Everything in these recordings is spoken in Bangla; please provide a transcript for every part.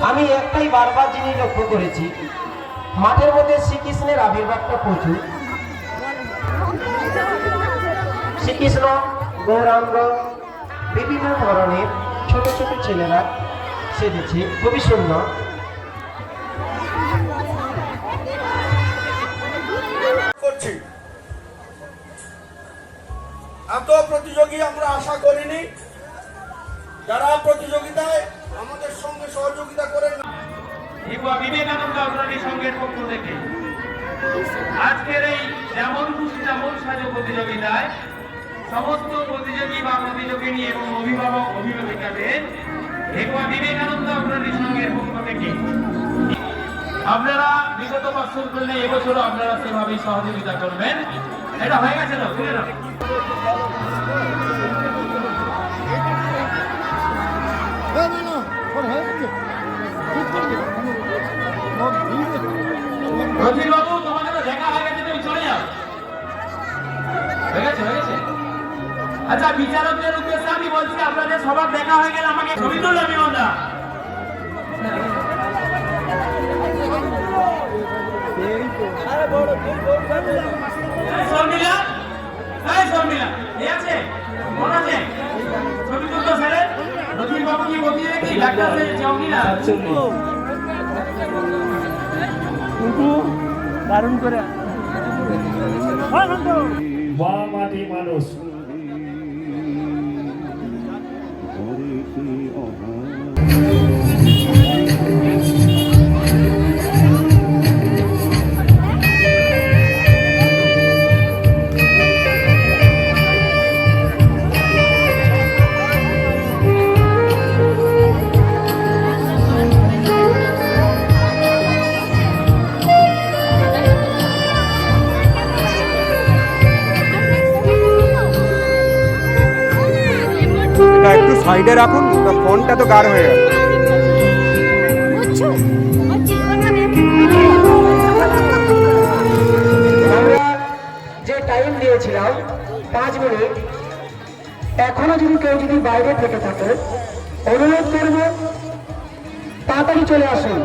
আমি একটাই বারবার জিনিস লক্ষ্য করেছি, মাঠের মধ্যে শ্রীকৃষ্ণের আবির্ভাবটা প্রচুর। শ্রীকৃষ্ণ, গৌরাঙ্গ, বিভিন্ন ধরনের ছোট ছোট ছেলেরা সেজেছে, খুবই সুন্দর। এত প্রতিযোগী আমরা আশা করিনি। যারা প্রতিযোগিতায় আমাদের সঙ্গে সহযোগিতা করেন, বিবেকানন্দ অগ্রণী সংঘের পক্ষ থেকে আজকের এই যেমন খুশি তেমন সাজো প্রতিযোগিতায় সমস্ত প্রতিযোগী বা প্রতিযোগিনী এবং অভিভাবক অভিভাবিকাদের বিবেকানন্দ অগ্রণী সংঘের পক্ষ থেকে আপনারা বিগত বছর করলে এবছরও আপনারা সেভাবেই সহযোগিতা করবেন। এটা হয়ে গেছে না? শুনে না বাবু, তোমাকে তো দেখা হয়ে গেছে, তুমি চলে যাও। হয়ে গেছে, হয়ে গেছে। আচ্ছা, বিচারকদের উদ্দেশ্যে আমি বলছি, আপনাদের সবার দেখা হয়ে গেলে আমাকে ছবি তুলবে বিমলদা। শর্মিলা, এই শর্মিলা, কে আছে? কোন আছে? ছবি তুলতো স্যার। রথিন বাবু কি বলতে কি ডাক্তার সাহেব যাওনি না? দারুণ করে মাটি মানুষ একটু সাইডে রাখুন, ফোনটা তো গাঢ় হয়ে গেল। আমরা যে টাইম দিয়েছিলাম 5 মিনিট, এখনো যদি কেউ যদি বাইরে থেকে থাকে, অনুরোধ করব তাড়াতাড়ি চলে আসুন।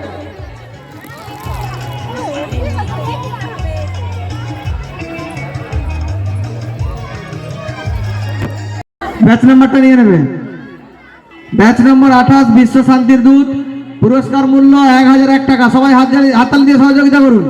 ব্যাচ নাম্বারটা নিয়ে নেবে। ব্যাচ নম্বর 28 বিশ্ব শান্তির দূত, পুরস্কার মূল্য 1001 টাকা। সবাই হাততালি দিয়ে সহযোগিতা করুন।